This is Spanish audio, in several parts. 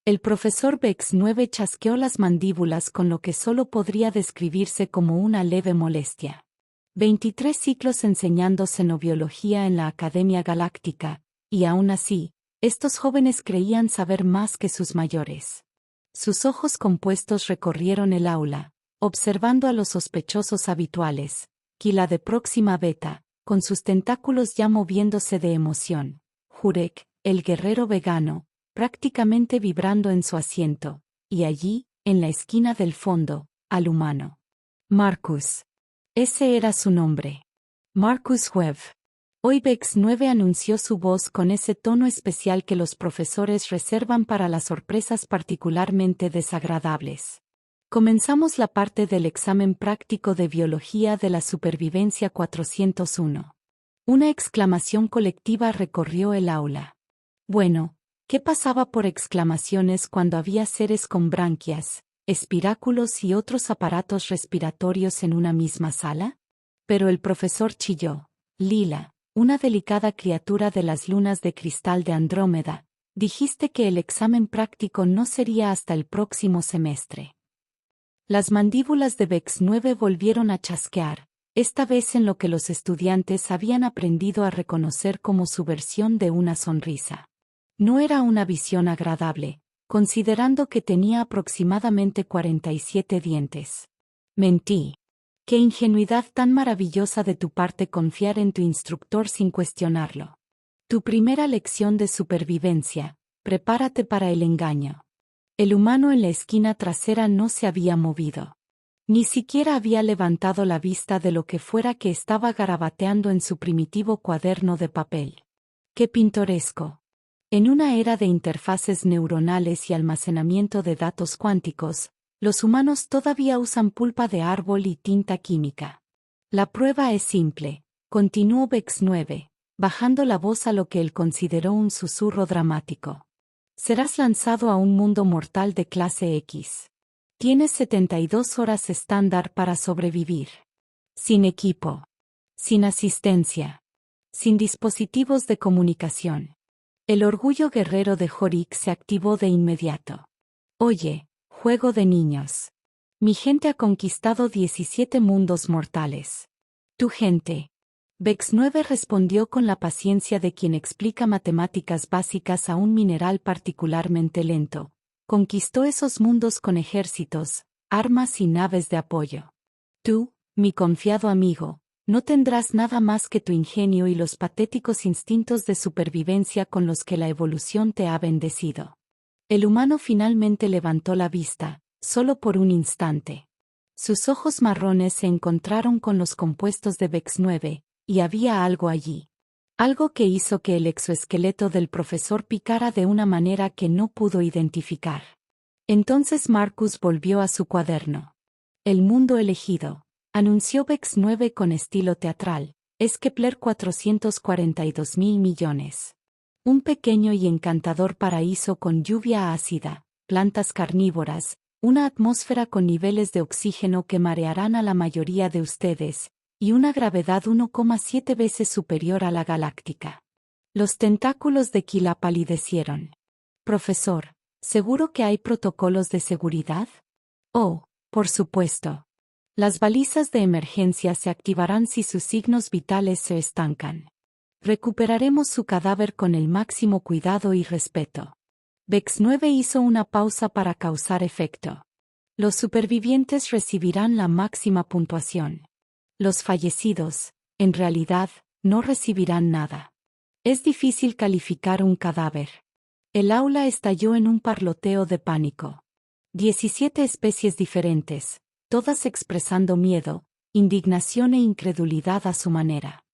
El profesor Bex 9 chasqueó las mandíbulas con lo que solo podría describirse como una leve molestia. 23 ciclos enseñando xenobiología en la Academia Galáctica, y aún así, estos jóvenes creían saber más que sus mayores. Sus ojos compuestos recorrieron el aula, observando a los sospechosos habituales, Kila de Próxima Beta, con sus tentáculos ya moviéndose de emoción, Jurek, el guerrero vegano, prácticamente vibrando en su asiento, y allí, en la esquina del fondo, al humano. Marcus. Ese era su nombre. Marcus Webb. Hoy Bex 9 anunció su voz con ese tono especial que los profesores reservan para las sorpresas particularmente desagradables. Comenzamos la parte del examen práctico de biología de la supervivencia 401. Una exclamación colectiva recorrió el aula. Bueno, ¿qué pasaba por exclamaciones cuando había seres con branquias, espiráculos y otros aparatos respiratorios en una misma sala? Pero el profesor chilló. Lila, una delicada criatura de las lunas de cristal de Andrómeda, dijiste que el examen práctico no sería hasta el próximo semestre. Las mandíbulas de Bex 9 volvieron a chasquear, esta vez en lo que los estudiantes habían aprendido a reconocer como su versión de una sonrisa. No era una visión agradable, considerando que tenía aproximadamente 47 dientes. Mentí. Qué ingenuidad tan maravillosa de tu parte confiar en tu instructor sin cuestionarlo. Tu primera lección de supervivencia, prepárate para el engaño. El humano en la esquina trasera no se había movido. Ni siquiera había levantado la vista de lo que fuera que estaba garabateando en su primitivo cuaderno de papel. ¡Qué pintoresco! En una era de interfaces neuronales y almacenamiento de datos cuánticos, los humanos todavía usan pulpa de árbol y tinta química. La prueba es simple, continuó Bex 9, bajando la voz a lo que él consideró un susurro dramático. Serás lanzado a un mundo mortal de clase X. Tienes 72 horas estándar para sobrevivir. Sin equipo. Sin asistencia. Sin dispositivos de comunicación. El orgullo guerrero de Jorik se activó de inmediato. Oye, juego de niños. Mi gente ha conquistado 17 mundos mortales. Tu gente. Bex 9 respondió con la paciencia de quien explica matemáticas básicas a un mineral particularmente lento. Conquistó esos mundos con ejércitos, armas y naves de apoyo. Tú, mi confiado amigo, no tendrás nada más que tu ingenio y los patéticos instintos de supervivencia con los que la evolución te ha bendecido. El humano finalmente levantó la vista, solo por un instante. Sus ojos marrones se encontraron con los compuestos de Bex 9, y había algo allí. Algo que hizo que el exoesqueleto del profesor picara de una manera que no pudo identificar. Entonces Marcus volvió a su cuaderno. El mundo elegido, anunció Bex 9 con estilo teatral, es Kepler 442.000 millones. Un pequeño y encantador paraíso con lluvia ácida, plantas carnívoras, una atmósfera con niveles de oxígeno que marearán a la mayoría de ustedes, y una gravedad 1,7 veces superior a la galáctica. Los tentáculos de Kila palidecieron. Profesor, ¿seguro que hay protocolos de seguridad? Oh, por supuesto. Las balizas de emergencia se activarán si sus signos vitales se estancan. Recuperaremos su cadáver con el máximo cuidado y respeto. Bex 9 hizo una pausa para causar efecto. Los supervivientes recibirán la máxima puntuación. Los fallecidos, en realidad, no recibirán nada. Es difícil calificar un cadáver. El aula estalló en un parloteo de pánico. 17 especies diferentes, todas expresando miedo, indignación e incredulidad a su manera.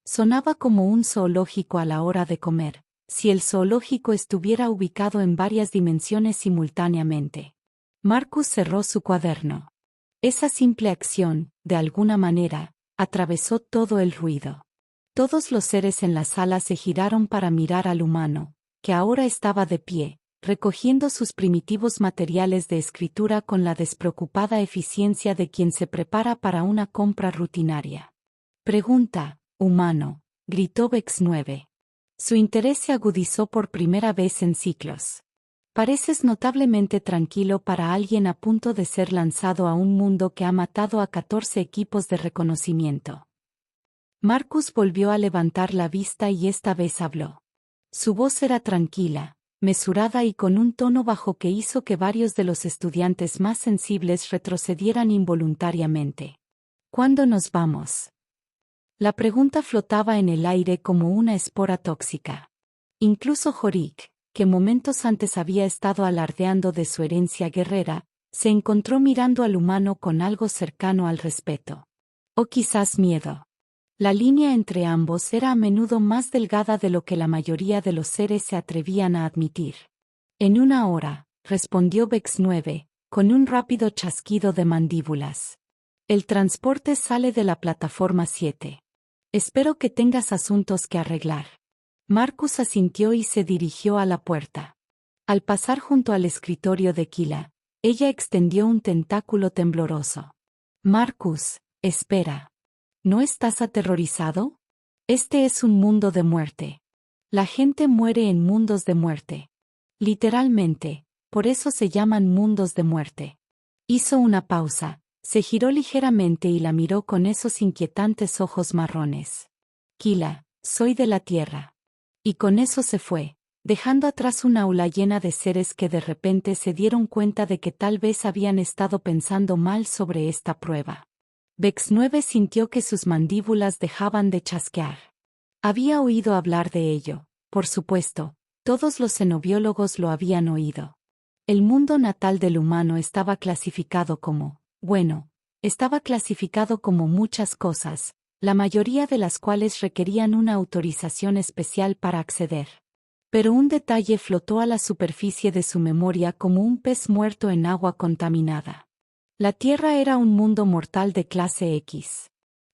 Sonaba como un zoológico a la hora de comer, si el zoológico estuviera ubicado en varias dimensiones simultáneamente. Marcus cerró su cuaderno. Esa simple acción, de alguna manera, atravesó todo el ruido. Todos los seres en la sala se giraron para mirar al humano, que ahora estaba de pie, recogiendo sus primitivos materiales de escritura con la despreocupada eficiencia de quien se prepara para una compra rutinaria. Pregunta, humano, gritó Bex 9. Su interés se agudizó por primera vez en ciclos. Pareces notablemente tranquilo para alguien a punto de ser lanzado a un mundo que ha matado a 14 equipos de reconocimiento. Marcus volvió a levantar la vista y esta vez habló. Su voz era tranquila, mesurada y con un tono bajo que hizo que varios de los estudiantes más sensibles retrocedieran involuntariamente. ¿Cuándo nos vamos? La pregunta flotaba en el aire como una espora tóxica. Incluso Horik, que momentos antes había estado alardeando de su herencia guerrera, se encontró mirando al humano con algo cercano al respeto. O quizás miedo. La línea entre ambos era a menudo más delgada de lo que la mayoría de los seres se atrevían a admitir. En una hora, respondió Vex 9, con un rápido chasquido de mandíbulas. El transporte sale de la plataforma 7. Espero que tengas asuntos que arreglar. Marcus asintió y se dirigió a la puerta. Al pasar junto al escritorio de Kila, ella extendió un tentáculo tembloroso. Marcus, espera. ¿No estás aterrorizado? Este es un mundo de muerte. La gente muere en mundos de muerte. Literalmente, por eso se llaman mundos de muerte. Hizo una pausa, se giró ligeramente y la miró con esos inquietantes ojos marrones. Kila, soy de la Tierra. Y con eso se fue, dejando atrás una aula llena de seres que de repente se dieron cuenta de que tal vez habían estado pensando mal sobre esta prueba. Vex 9 sintió que sus mandíbulas dejaban de chasquear. Había oído hablar de ello, por supuesto, todos los xenobiólogos lo habían oído. El mundo natal del humano estaba clasificado como, estaba clasificado como muchas cosas, la mayoría de las cuales requerían una autorización especial para acceder. Pero un detalle flotó a la superficie de su memoria como un pez muerto en agua contaminada. La Tierra era un mundo mortal de clase X.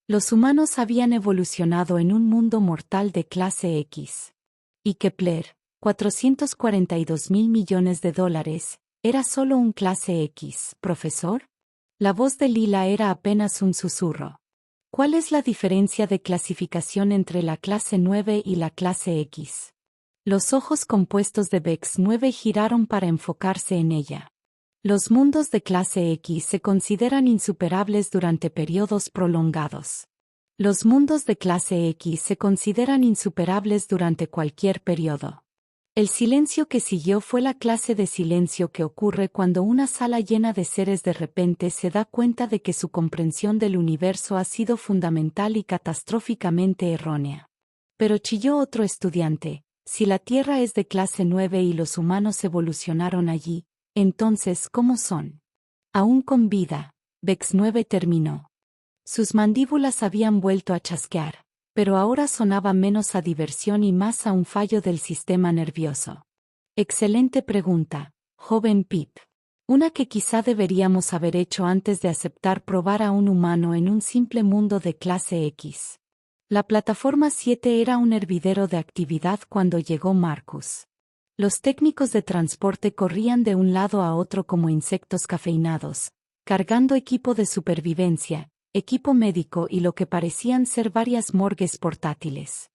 Los humanos habían evolucionado en un mundo mortal de clase X. Y Kepler, 442.000 millones de dólares, era solo un clase X, ¿profesor? La voz de Lila era apenas un susurro. ¿Cuál es la diferencia de clasificación entre la clase 9 y la clase X? Los ojos compuestos de Vex 9 giraron para enfocarse en ella. Los mundos de clase X se consideran insuperables durante periodos prolongados. Los mundos de clase X se consideran insuperables durante cualquier periodo. El silencio que siguió fue la clase de silencio que ocurre cuando una sala llena de seres de repente se da cuenta de que su comprensión del universo ha sido fundamental y catastróficamente errónea. Pero chilló otro estudiante, si la Tierra es de clase 9 y los humanos evolucionaron allí, entonces ¿cómo son? Aún con vida, Vex 9 terminó. Sus mandíbulas habían vuelto a chasquear, pero ahora sonaba menos a diversión y más a un fallo del sistema nervioso. Excelente pregunta, joven Pip. Una que quizá deberíamos haber hecho antes de aceptar probar a un humano en un simple mundo de clase X. La plataforma 7 era un hervidero de actividad cuando llegó Marcus. Los técnicos de transporte corrían de un lado a otro como insectos cafeinados, cargando equipo de supervivencia, equipo médico y lo que parecían ser varias morgues portátiles.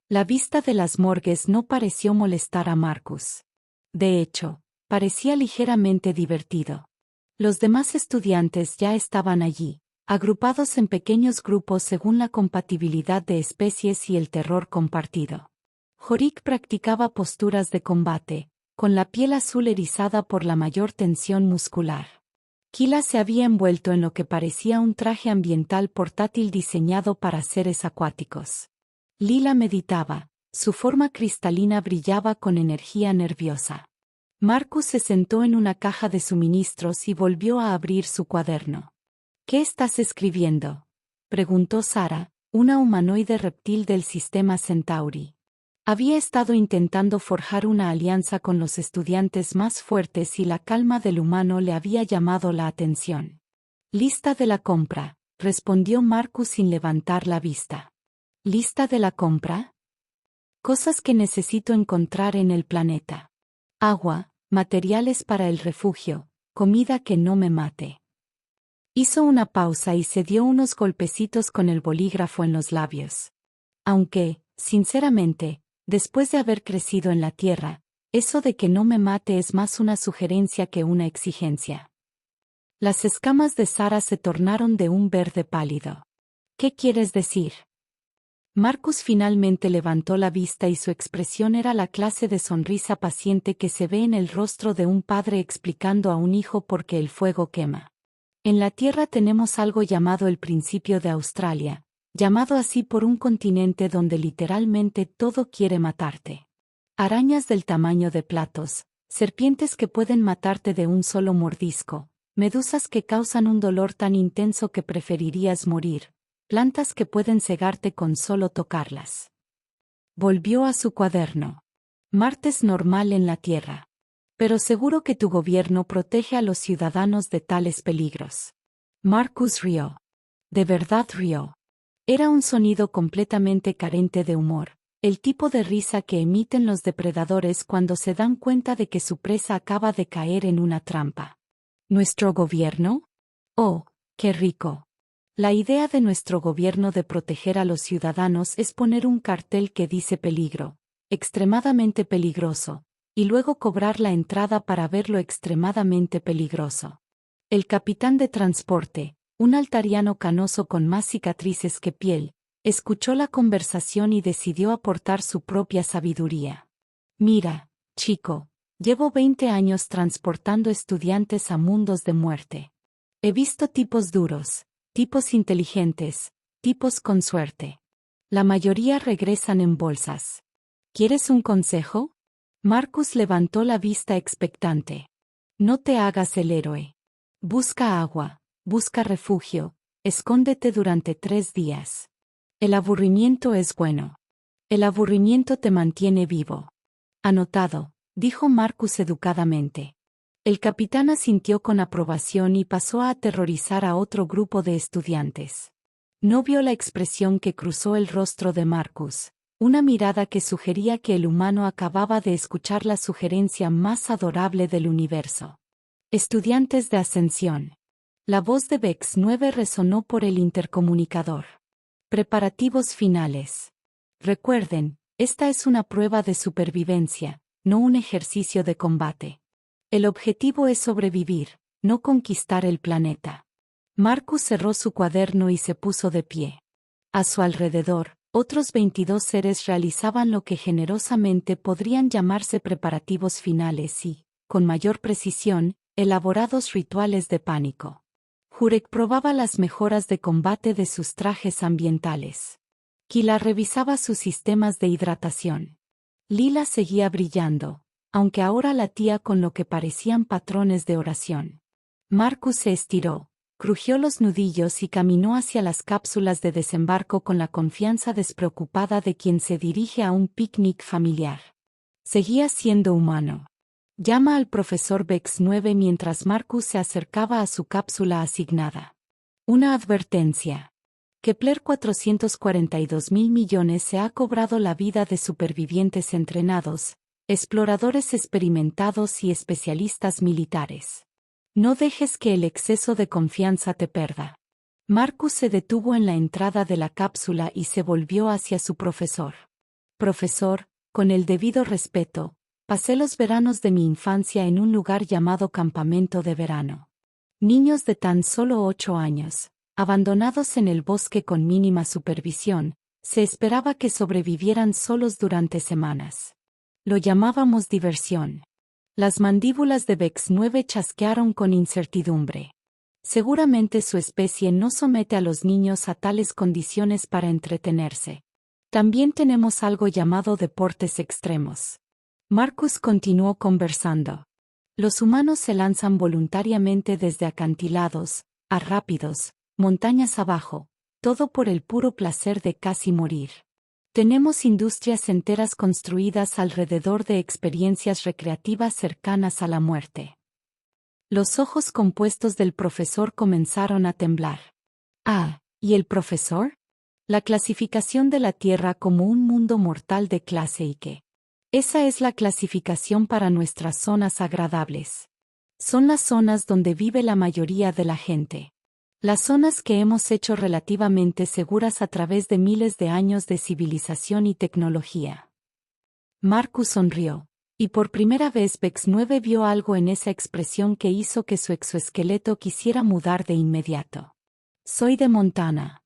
La vista de las morgues no pareció molestar a Marcus. De hecho, parecía ligeramente divertido. Los demás estudiantes ya estaban allí, agrupados en pequeños grupos según la compatibilidad de especies y el terror compartido. Horik practicaba posturas de combate, con la piel azul erizada por la mayor tensión muscular. Kila se había envuelto en lo que parecía un traje ambiental portátil diseñado para seres acuáticos. Lila meditaba, su forma cristalina brillaba con energía nerviosa. Marcus se sentó en una caja de suministros y volvió a abrir su cuaderno. ¿Qué estás escribiendo?, preguntó Sara, una humanoide reptil del sistema Centauri. Había estado intentando forjar una alianza con los estudiantes más fuertes y la calma del humano le había llamado la atención. Lista de la compra, respondió Marcus sin levantar la vista. ¿Lista de la compra? Cosas que necesito encontrar en el planeta. Agua, materiales para el refugio, comida que no me mate. Hizo una pausa y se dio unos golpecitos con el bolígrafo en los labios. Aunque, sinceramente, después de haber crecido en la Tierra, Eso de que no me mate es más una sugerencia que una exigencia. Las escamas de Sara se tornaron de un verde pálido. ¿Qué quieres decir? Marcus finalmente levantó la vista y su expresión era la clase de sonrisa paciente que se ve en el rostro de un padre explicando a un hijo por qué el fuego quema. En la Tierra tenemos algo llamado el principio de Australia, llamado así por un continente donde literalmente todo quiere matarte. Arañas del tamaño de platos, serpientes que pueden matarte de un solo mordisco, medusas que causan un dolor tan intenso que preferirías morir, plantas que pueden cegarte con solo tocarlas. Volvió a su cuaderno. Martes normal en la Tierra. Pero seguro que tu gobierno protege a los ciudadanos de tales peligros. Marcus rió. De verdad rió. Era un sonido completamente carente de humor, el tipo de risa que emiten los depredadores cuando se dan cuenta de que su presa acaba de caer en una trampa. ¿Nuestro gobierno? Oh, qué rico. La idea de nuestro gobierno de proteger a los ciudadanos es poner un cartel que dice peligro, extremadamente peligroso, y luego cobrar la entrada para ver lo extremadamente peligroso. El capitán de transporte, un altariano canoso con más cicatrices que piel, escuchó la conversación y decidió aportar su propia sabiduría. Mira, chico, llevo 20 años transportando estudiantes a mundos de muerte. He visto tipos duros, tipos inteligentes, tipos con suerte. La mayoría regresan en bolsas. ¿Quieres un consejo? Marcus levantó la vista expectante. No te hagas el héroe. Busca agua, busca refugio, escóndete durante 3 días. El aburrimiento es bueno. El aburrimiento te mantiene vivo. Anotado, dijo Marcus educadamente. El capitán asintió con aprobación y pasó a aterrorizar a otro grupo de estudiantes. No vio la expresión que cruzó el rostro de Marcus, una mirada que sugería que el humano acababa de escuchar la sugerencia más adorable del universo. Estudiantes de ascensión. La voz de Vex 9 resonó por el intercomunicador. Preparativos finales. Recuerden, esta es una prueba de supervivencia, no un ejercicio de combate. El objetivo es sobrevivir, no conquistar el planeta. Marcus cerró su cuaderno y se puso de pie. A su alrededor, otros 22 seres realizaban lo que generosamente podrían llamarse preparativos finales y, con mayor precisión, elaborados rituales de pánico. Jurek probaba las mejoras de combate de sus trajes ambientales. Kila revisaba sus sistemas de hidratación. Lila seguía brillando, aunque ahora latía con lo que parecían patrones de oración. Marcus se estiró, crujió los nudillos y caminó hacia las cápsulas de desembarco con la confianza despreocupada de quien se dirige a un picnic familiar. Seguía siendo humano. Llama al profesor Vex 9 mientras Marcus se acercaba a su cápsula asignada. Una advertencia. Kepler 442.000 millones se ha cobrado la vida de supervivientes entrenados, exploradores experimentados y especialistas militares. No dejes que el exceso de confianza te perda. Marcus se detuvo en la entrada de la cápsula y se volvió hacia su profesor. Profesor, con el debido respeto, pasé los veranos de mi infancia en un lugar llamado campamento de verano. Niños de tan solo 8 años, abandonados en el bosque con mínima supervisión, se esperaba que sobrevivieran solos durante semanas. Lo llamábamos diversión. Las mandíbulas de Vex 9 chasquearon con incertidumbre. Seguramente su especie no somete a los niños a tales condiciones para entretenerse. También tenemos algo llamado deportes extremos. Marcus continuó conversando. Los humanos se lanzan voluntariamente desde acantilados, a rápidos, montañas abajo, todo por el puro placer de casi morir. Tenemos industrias enteras construidas alrededor de experiencias recreativas cercanas a la muerte. Los ojos compuestos del profesor comenzaron a temblar. Ah, ¿y el profesor? La clasificación de la Tierra como un mundo mortal de clase y qué. Esa es la clasificación para nuestras zonas agradables. Son las zonas donde vive la mayoría de la gente. Las zonas que hemos hecho relativamente seguras a través de miles de años de civilización y tecnología. Marcus sonrió. Y por primera vez VEX-9 vio algo en esa expresión que hizo que su exoesqueleto quisiera mudar de inmediato. Soy de Montana.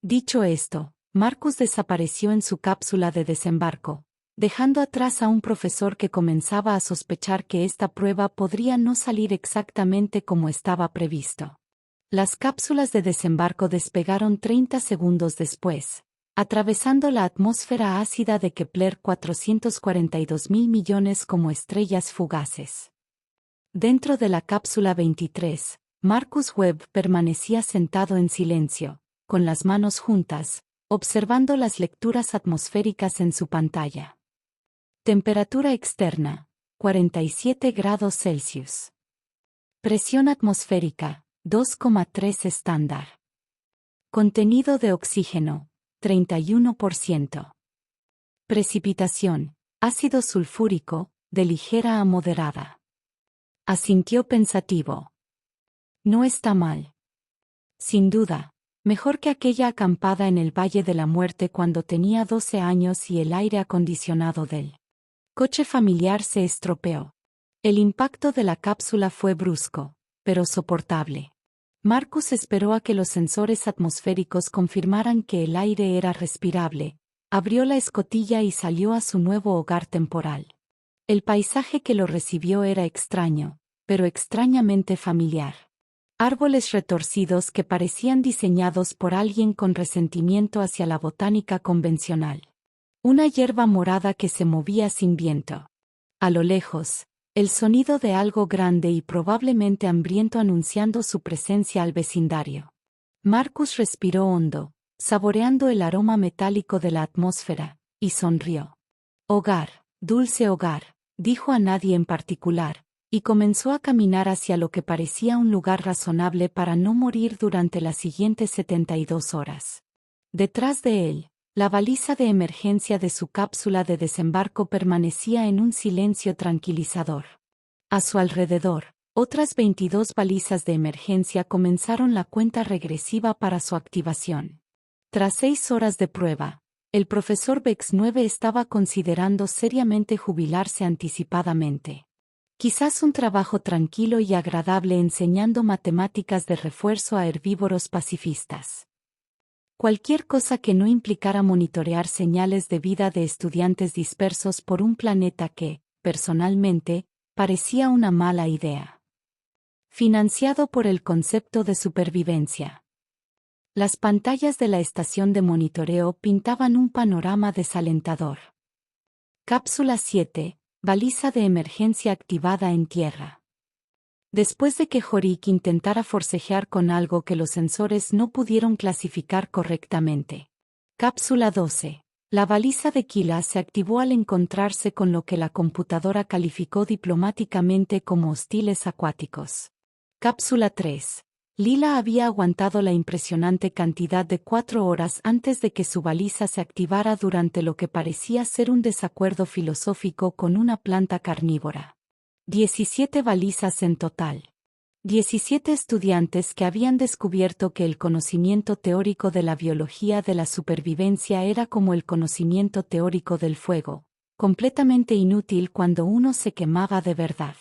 Dicho esto, Marcus desapareció en su cápsula de desembarco, dejando atrás a un profesor que comenzaba a sospechar que esta prueba podría no salir exactamente como estaba previsto. Las cápsulas de desembarco despegaron 30 segundos después, atravesando la atmósfera ácida de Kepler 442.000 millones como estrellas fugaces. Dentro de la cápsula 23, Marcus Webb permanecía sentado en silencio, con las manos juntas, observando las lecturas atmosféricas en su pantalla. Temperatura externa, 47 grados Celsius. Presión atmosférica, 2,3 estándar. Contenido de oxígeno, 31%. Precipitación, ácido sulfúrico, de ligera a moderada. Asintió pensativo. No está mal. Sin duda, mejor que aquella acampada en el Valle de la Muerte cuando tenía 12 años y el aire acondicionado del coche familiar se estropeó. El impacto de la cápsula fue brusco, pero soportable. Marcus esperó a que los sensores atmosféricos confirmaran que el aire era respirable, abrió la escotilla y salió a su nuevo hogar temporal. El paisaje que lo recibió era extraño, pero extrañamente familiar. Árboles retorcidos que parecían diseñados por alguien con resentimiento hacia la botánica convencional. Una hierba morada que se movía sin viento. A lo lejos, el sonido de algo grande y probablemente hambriento anunciando su presencia al vecindario. Marcus respiró hondo, saboreando el aroma metálico de la atmósfera, y sonrió. Hogar, dulce hogar, dijo a nadie en particular, y comenzó a caminar hacia lo que parecía un lugar razonable para no morir durante las siguientes 72 horas. Detrás de él, la baliza de emergencia de su cápsula de desembarco permanecía en un silencio tranquilizador. A su alrededor, otras 22 balizas de emergencia comenzaron la cuenta regresiva para su activación. Tras 6 horas de prueba, el profesor VEX-9 estaba considerando seriamente jubilarse anticipadamente. Quizás un trabajo tranquilo y agradable enseñando matemáticas de refuerzo a herbívoros pacifistas. Cualquier cosa que no implicara monitorear señales de vida de estudiantes dispersos por un planeta que, personalmente, parecía una mala idea. Financiado por el concepto de supervivencia. Las pantallas de la estación de monitoreo pintaban un panorama desalentador. Cápsula 7, baliza de emergencia activada en tierra. Después de que Jorik intentara forcejear con algo que los sensores no pudieron clasificar correctamente. Cápsula 12. La baliza de Kila se activó al encontrarse con lo que la computadora calificó diplomáticamente como hostiles acuáticos. Cápsula 3. Lila había aguantado la impresionante cantidad de 4 horas antes de que su baliza se activara durante lo que parecía ser un desacuerdo filosófico con una planta carnívora. 17 balizas en total. 17 estudiantes que habían descubierto que el conocimiento teórico de la biología de la supervivencia era como el conocimiento teórico del fuego, completamente inútil cuando uno se quemaba de verdad.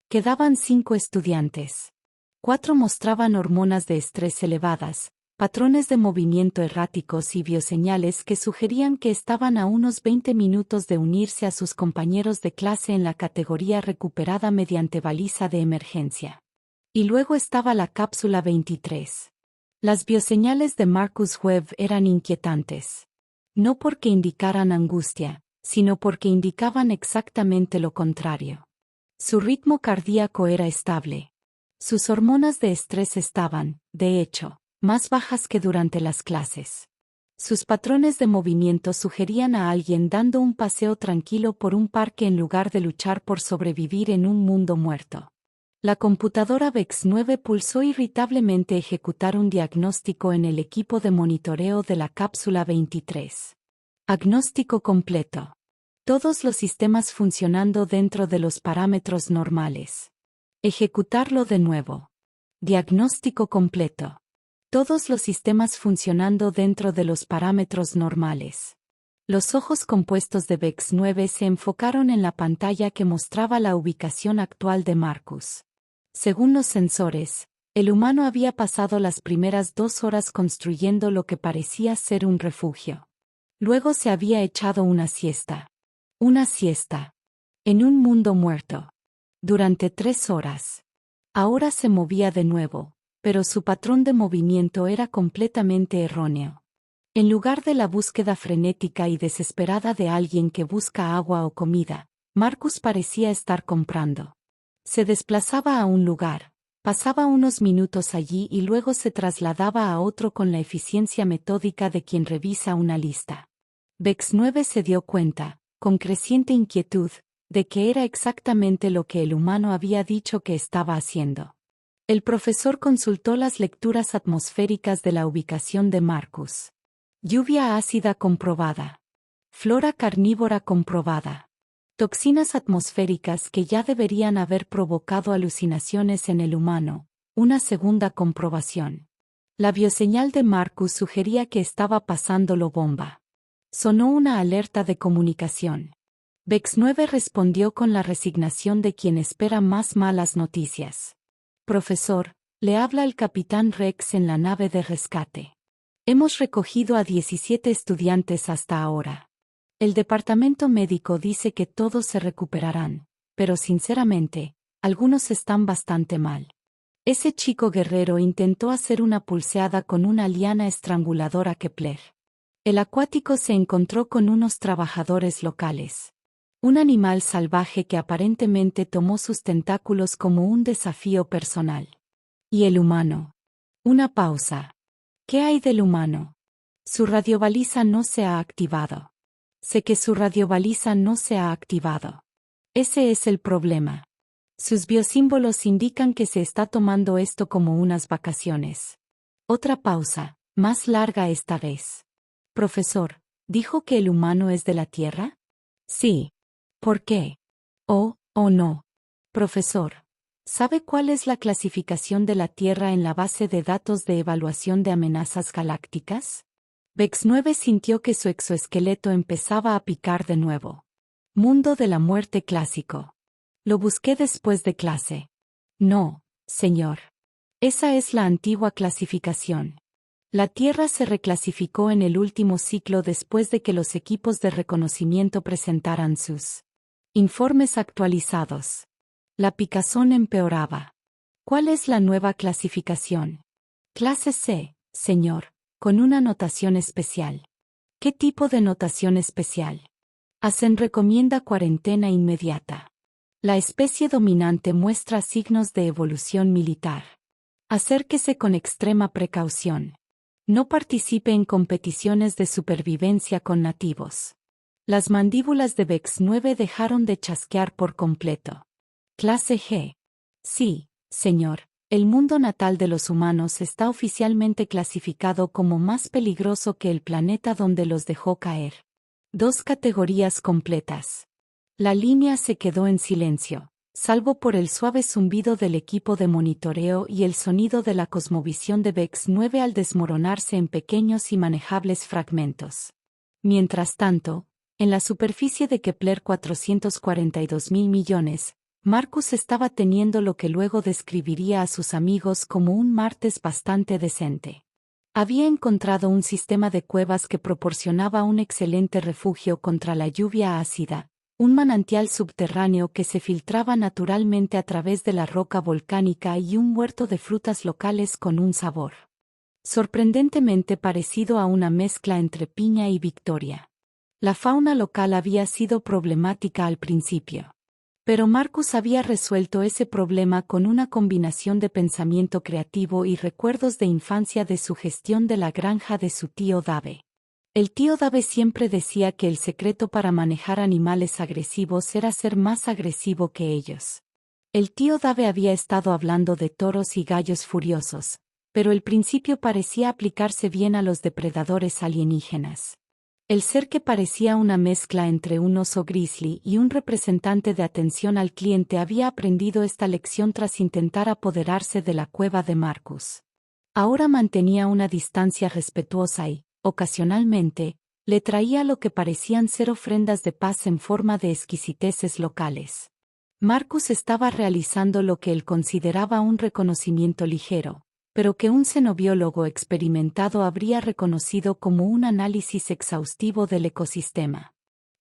Quedaban 5 estudiantes. 4 mostraban hormonas de estrés elevadas, patrones de movimiento erráticos y bioseñales que sugerían que estaban a unos 20 minutos de unirse a sus compañeros de clase en la categoría recuperada mediante baliza de emergencia. Y luego estaba la cápsula 23. Las bioseñales de Marcus Webb eran inquietantes. No porque indicaran angustia, sino porque indicaban exactamente lo contrario. Su ritmo cardíaco era estable. Sus hormonas de estrés estaban, de hecho, más bajas que durante las clases. Sus patrones de movimiento sugerían a alguien dando un paseo tranquilo por un parque en lugar de luchar por sobrevivir en un mundo muerto. La computadora VEX-9 pulsó irritablemente ejecutar un diagnóstico en el equipo de monitoreo de la cápsula 23. Agnóstico completo. Todos los sistemas funcionando dentro de los parámetros normales. Ejecutarlo de nuevo. Diagnóstico completo. Todos los sistemas funcionando dentro de los parámetros normales. Los ojos compuestos de Vex 9 se enfocaron en la pantalla que mostraba la ubicación actual de Marcus. Según los sensores, el humano había pasado las primeras 2 horas construyendo lo que parecía ser un refugio. Luego se había echado una siesta. Una siesta. En un mundo muerto. Durante 3 horas. Ahora se movía de nuevo, pero su patrón de movimiento era completamente erróneo. En lugar de la búsqueda frenética y desesperada de alguien que busca agua o comida, Marcus parecía estar comprando. Se desplazaba a un lugar, pasaba unos minutos allí y luego se trasladaba a otro con la eficiencia metódica de quien revisa una lista. Vex 9 se dio cuenta, con creciente inquietud, de que era exactamente lo que el humano había dicho que estaba haciendo. El profesor consultó las lecturas atmosféricas de la ubicación de Marcus. Lluvia ácida comprobada. Flora carnívora comprobada. Toxinas atmosféricas que ya deberían haber provocado alucinaciones en el humano. Una segunda comprobación. La bioseñal de Marcus sugería que estaba pasándolo bomba. Sonó una alerta de comunicación. Vex 9 respondió con la resignación de quien espera más malas noticias. Profesor, le habla el capitán Rex en la nave de rescate. Hemos recogido a 17 estudiantes hasta ahora. El departamento médico dice que todos se recuperarán, pero sinceramente, algunos están bastante mal. Ese chico guerrero intentó hacer una pulseada con una liana estranguladora a Kepler. El acuático se encontró con unos trabajadores locales. Un animal salvaje que aparentemente tomó sus tentáculos como un desafío personal. ¿Y el humano? Una pausa. ¿Qué hay del humano? Su radiobaliza no se ha activado. Sé que su radiobaliza no se ha activado. Ese es el problema. Sus biosímbolos indican que se está tomando esto como unas vacaciones. Otra pausa, más larga esta vez. Profesor, ¿dijo que el humano es de la Tierra? Sí. ¿Por qué? ¿O no? Profesor, ¿sabe cuál es la clasificación de la Tierra en la base de datos de evaluación de amenazas galácticas? Vex 9 sintió que su exoesqueleto empezaba a picar de nuevo. Mundo de la muerte clásico. Lo busqué después de clase. No, señor. Esa es la antigua clasificación. La Tierra se reclasificó en el último ciclo después de que los equipos de reconocimiento presentaran sus informes actualizados. La picazón empeoraba. ¿Cuál es la nueva clasificación? Clase C, señor, con una notación especial. ¿Qué tipo de notación especial? Asen recomienda cuarentena inmediata. La especie dominante muestra signos de evolución militar. Acérquese con extrema precaución. No participe en competiciones de supervivencia con nativos. Las mandíbulas de Vex 9 dejaron de chasquear por completo. Clase G. Sí, señor, el mundo natal de los humanos está oficialmente clasificado como más peligroso que el planeta donde los dejó caer. 2 categorías completas. La línea se quedó en silencio, salvo por el suave zumbido del equipo de monitoreo y el sonido de la cosmovisión de Vex 9 al desmoronarse en pequeños y manejables fragmentos. Mientras tanto, en la superficie de Kepler 442.000 millones, Marcus estaba teniendo lo que luego describiría a sus amigos como un martes bastante decente. Había encontrado un sistema de cuevas que proporcionaba un excelente refugio contra la lluvia ácida, un manantial subterráneo que se filtraba naturalmente a través de la roca volcánica y un huerto de frutas locales con un sabor sorprendentemente parecido a una mezcla entre piña y victoria. La fauna local había sido problemática al principio. Pero Marcus había resuelto ese problema con una combinación de pensamiento creativo y recuerdos de infancia de su gestión de la granja de su tío Dave. El tío Dave siempre decía que el secreto para manejar animales agresivos era ser más agresivo que ellos. El tío Dave había estado hablando de toros y gallos furiosos, pero el principio parecía aplicarse bien a los depredadores alienígenas. El ser que parecía una mezcla entre un oso grizzly y un representante de atención al cliente había aprendido esta lección tras intentar apoderarse de la cueva de Marcus. Ahora mantenía una distancia respetuosa y, ocasionalmente, Le traía lo que parecían ser ofrendas de paz en forma de exquisiteces locales. Marcus estaba realizando lo que él consideraba un reconocimiento ligero, pero que un xenobiólogo experimentado habría reconocido como un análisis exhaustivo del ecosistema.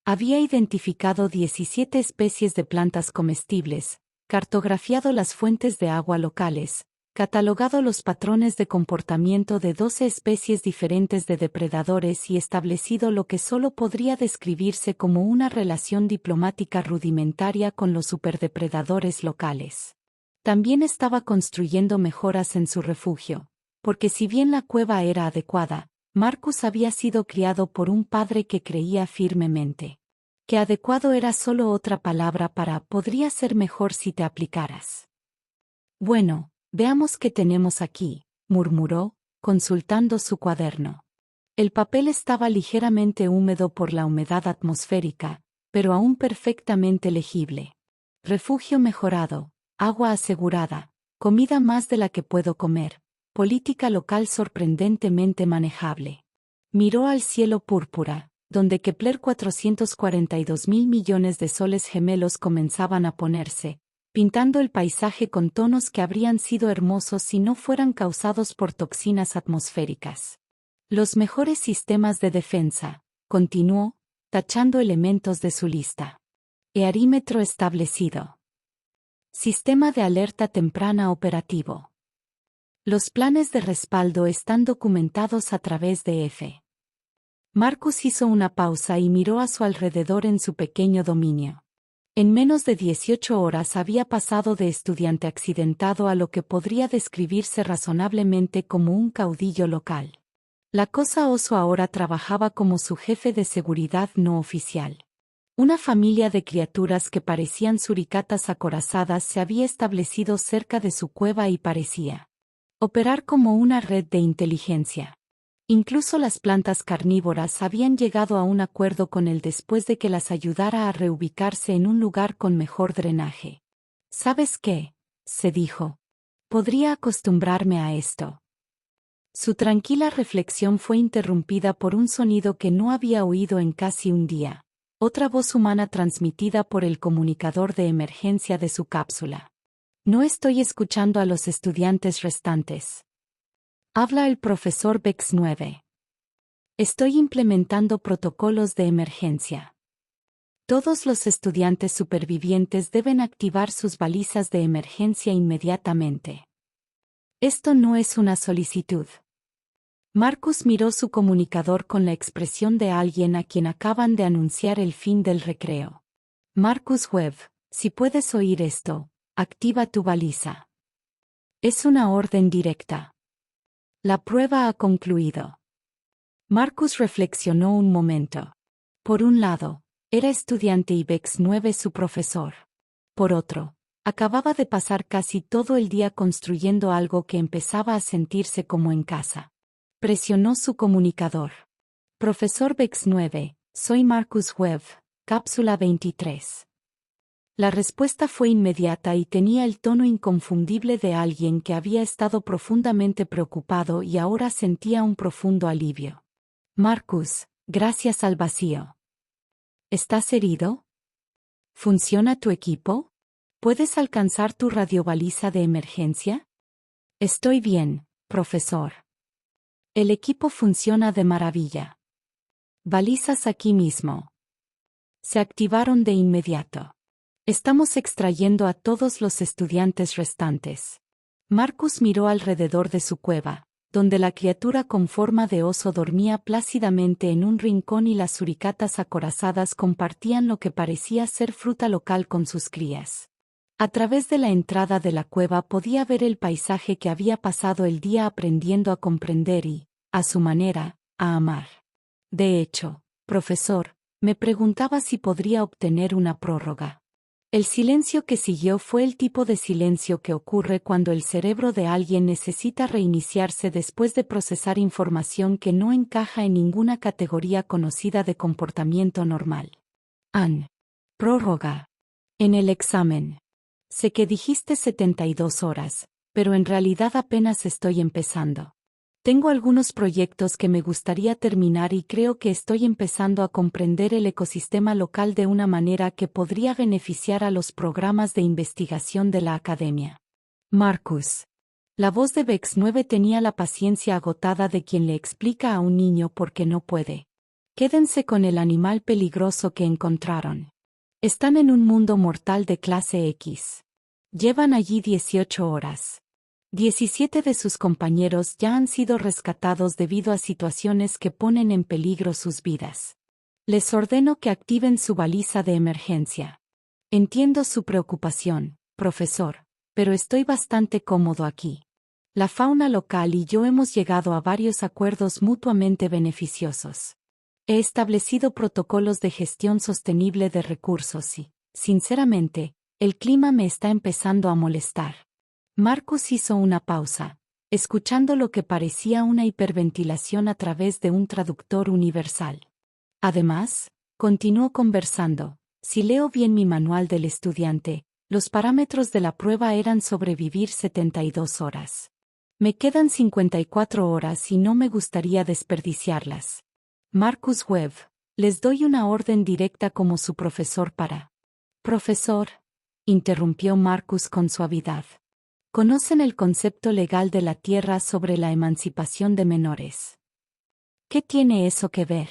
Había identificado 17 especies de plantas comestibles, cartografiado las fuentes de agua locales, catalogado los patrones de comportamiento de 12 especies diferentes de depredadores y establecido lo que solo podría describirse como una relación diplomática rudimentaria con los superdepredadores locales. También estaba construyendo mejoras en su refugio, porque si bien la cueva era adecuada, Marcus había sido criado por un padre que creía firmemente que adecuado era solo otra palabra para podría ser mejor si te aplicaras. Bueno, veamos qué tenemos aquí, murmuró, consultando su cuaderno. El papel estaba ligeramente húmedo por la humedad atmosférica, pero aún perfectamente legible. Refugio mejorado, agua asegurada, comida más de la que puedo comer, política local sorprendentemente manejable. Miró al cielo púrpura, donde Kepler 442.000 millones de soles gemelos comenzaban a ponerse, pintando el paisaje con tonos que habrían sido hermosos si no fueran causados por toxinas atmosféricas. Los mejores sistemas de defensa, continuó, tachando elementos de su lista. Earímetro establecido. Sistema de alerta temprana operativo. Los planes de respaldo están documentados a través de F. Marcus hizo una pausa y miró a su alrededor en su pequeño dominio. En menos de 18 horas había pasado de estudiante accidentado a lo que podría describirse razonablemente como un caudillo local. La Cosa Oso ahora trabajaba como su jefe de seguridad no oficial. Una familia de criaturas que parecían suricatas acorazadas se había establecido cerca de su cueva y parecía operar como una red de inteligencia. Incluso las plantas carnívoras habían llegado a un acuerdo con él después de que las ayudara a reubicarse en un lugar con mejor drenaje. ¿Sabes qué?, se dijo. Podría acostumbrarme a esto. Su tranquila reflexión fue interrumpida por un sonido que no había oído en casi un día. Otra voz humana transmitida por el comunicador de emergencia de su cápsula. No estoy escuchando a los estudiantes restantes. Habla el profesor Bex 9. Estoy implementando protocolos de emergencia. Todos los estudiantes supervivientes deben activar sus balizas de emergencia inmediatamente. Esto no es una solicitud. Marcus miró su comunicador con la expresión de alguien a quien acaban de anunciar el fin del recreo. Marcus Webb, si puedes oír esto, activa tu baliza. Es una orden directa. La prueba ha concluido. Marcus reflexionó un momento. Por un lado, era estudiante y Bex 9 su profesor. Por otro, acababa de pasar casi todo el día construyendo algo que empezaba a sentirse como en casa. Presionó su comunicador. Profesor Bex 9, soy Marcus Webb, cápsula 23. La respuesta fue inmediata y tenía el tono inconfundible de alguien que había estado profundamente preocupado y ahora sentía un profundo alivio. Marcus, gracias al vacío. ¿Estás herido? ¿Funciona tu equipo? ¿Puedes alcanzar tu radiobaliza de emergencia? Estoy bien, profesor. El equipo funciona de maravilla. Balizas aquí mismo. Se activaron de inmediato. Estamos extrayendo a todos los estudiantes restantes. Marcus miró alrededor de su cueva, donde la criatura con forma de oso dormía plácidamente en un rincón y las suricatas acorazadas compartían lo que parecía ser fruta local con sus crías. A través de la entrada de la cueva podía ver el paisaje que había pasado el día aprendiendo a comprender y, a su manera, a amar. De hecho, profesor, me preguntaba si podría obtener una prórroga. El silencio que siguió fue el tipo de silencio que ocurre cuando el cerebro de alguien necesita reiniciarse después de procesar información que no encaja en ninguna categoría conocida de comportamiento normal. Prórroga. En el examen. Sé que dijiste 72 horas, pero en realidad apenas estoy empezando. Tengo algunos proyectos que me gustaría terminar y creo que estoy empezando a comprender el ecosistema local de una manera que podría beneficiar a los programas de investigación de la academia. Marcus. La voz de Bex 9 tenía la paciencia agotada de quien le explica a un niño por qué no puede. Quédense con el animal peligroso que encontraron. Están en un mundo mortal de clase X. Llevan allí 18 horas. 17 de sus compañeros ya han sido rescatados debido a situaciones que ponen en peligro sus vidas. Les ordeno que activen su baliza de emergencia. Entiendo su preocupación, profesor, pero estoy bastante cómodo aquí. La fauna local y yo hemos llegado a varios acuerdos mutuamente beneficiosos. He establecido protocolos de gestión sostenible de recursos y, sinceramente, el clima me está empezando a molestar. Marcus hizo una pausa, escuchando lo que parecía una hiperventilación a través de un traductor universal. Además, continuó conversando, si leo bien mi manual del estudiante, los parámetros de la prueba eran sobrevivir 72 horas. Me quedan 54 horas y no me gustaría desperdiciarlas. Marcus Webb, les doy una orden directa como su profesor para... Profesor, interrumpió Marcus con suavidad. ¿Conocen el concepto legal de la Tierra sobre la emancipación de menores? ¿Qué tiene eso que ver?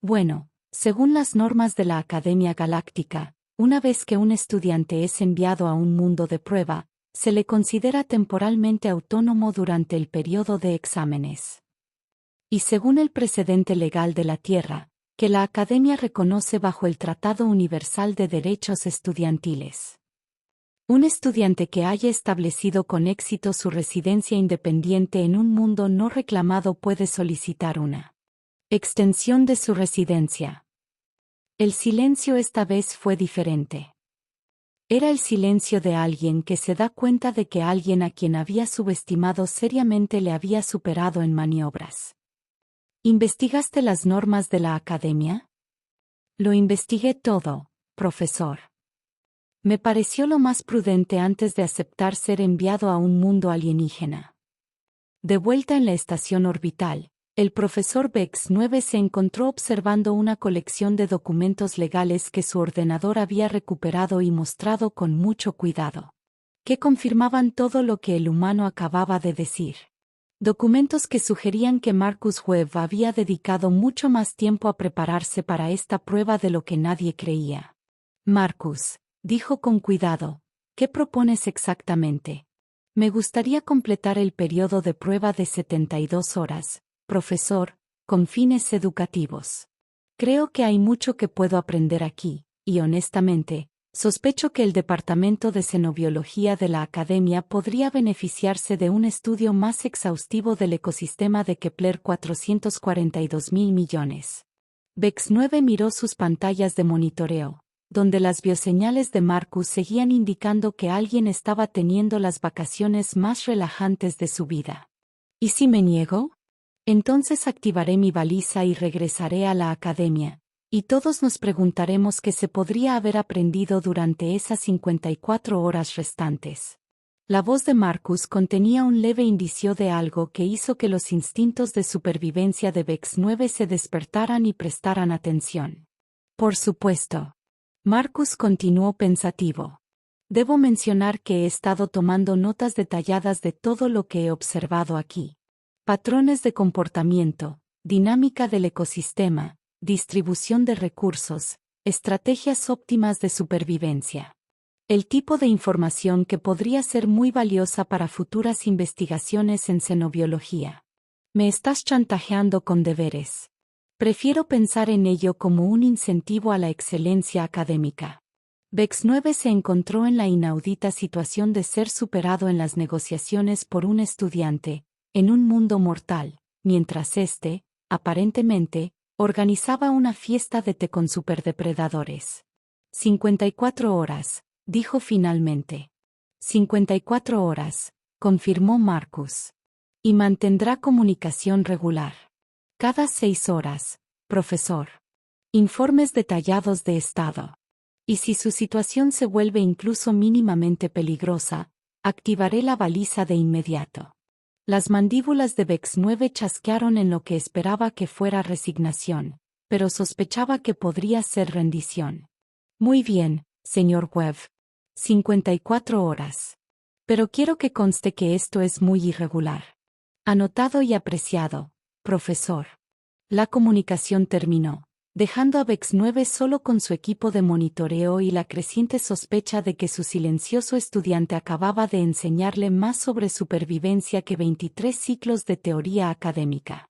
Bueno, según las normas de la Academia Galáctica, una vez que un estudiante es enviado a un mundo de prueba, se le considera temporalmente autónomo durante el periodo de exámenes. Y según el precedente legal de la Tierra, que la Academia reconoce bajo el Tratado Universal de Derechos Estudiantiles. Un estudiante que haya establecido con éxito su residencia independiente en un mundo no reclamado puede solicitar una extensión de su residencia. El silencio esta vez fue diferente. Era el silencio de alguien que se da cuenta de que alguien a quien había subestimado seriamente le había superado en maniobras. ¿Investigaste las normas de la academia? Lo investigué todo, profesor. Me pareció lo más prudente antes de aceptar ser enviado a un mundo alienígena. De vuelta en la estación orbital, el profesor Bex 9 se encontró observando una colección de documentos legales que su ordenador había recuperado y mostrado con mucho cuidado, que confirmaban todo lo que el humano acababa de decir. Documentos que sugerían que Marcus Webb había dedicado mucho más tiempo a prepararse para esta prueba de lo que nadie creía. Marcus, dijo con cuidado, ¿qué propones exactamente? Me gustaría completar el periodo de prueba de 72 horas, profesor, con fines educativos. Creo que hay mucho que puedo aprender aquí, y honestamente, sospecho que el Departamento de Xenobiología de la Academia podría beneficiarse de un estudio más exhaustivo del ecosistema de Kepler 442.000 millones. Bex 9 miró sus pantallas de monitoreo, donde las bioseñales de Marcus seguían indicando que alguien estaba teniendo las vacaciones más relajantes de su vida. ¿Y si me niego? Entonces activaré mi baliza y regresaré a la academia, y todos nos preguntaremos qué se podría haber aprendido durante esas 54 horas restantes. La voz de Marcus contenía un leve indicio de algo que hizo que los instintos de supervivencia de Bex 9 se despertaran y prestaran atención. Por supuesto. Marcus continuó pensativo. Debo mencionar que he estado tomando notas detalladas de todo lo que he observado aquí. Patrones de comportamiento, dinámica del ecosistema, distribución de recursos, estrategias óptimas de supervivencia. El tipo de información que podría ser muy valiosa para futuras investigaciones en xenobiología. Me estás chantajeando con deberes. Prefiero pensar en ello como un incentivo a la excelencia académica. Bex 9 se encontró en la inaudita situación de ser superado en las negociaciones por un estudiante, en un mundo mortal, mientras éste, aparentemente, organizaba una fiesta de té con superdepredadores. 54 horas, dijo finalmente. 54 horas, confirmó Marcus. Y mantendrá comunicación regular. Cada 6 horas, profesor. Informes detallados de estado. Y si su situación se vuelve incluso mínimamente peligrosa, activaré la baliza de inmediato. Las mandíbulas de Bex 9 chasquearon en lo que esperaba que fuera resignación, pero sospechaba que podría ser rendición. Muy bien, señor Webb. 54 horas. Pero quiero que conste que esto es muy irregular. Anotado y apreciado, profesor. La comunicación terminó, dejando a Bex 9 solo con su equipo de monitoreo y la creciente sospecha de que su silencioso estudiante acababa de enseñarle más sobre supervivencia que 23 ciclos de teoría académica.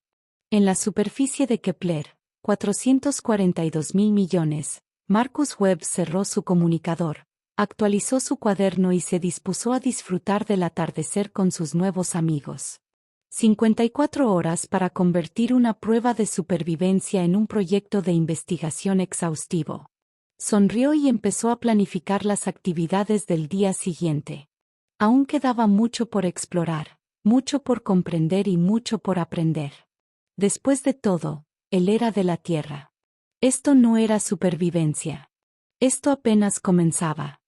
En la superficie de Kepler, 442.000 millones, Marcus Webb cerró su comunicador, actualizó su cuaderno y se dispuso a disfrutar del atardecer con sus nuevos amigos. 54 horas para convertir una prueba de supervivencia en un proyecto de investigación exhaustivo. Sonrió y empezó a planificar las actividades del día siguiente. Aún quedaba mucho por explorar, mucho por comprender y mucho por aprender. Después de todo, él era de la Tierra. Esto no era supervivencia. Esto apenas comenzaba.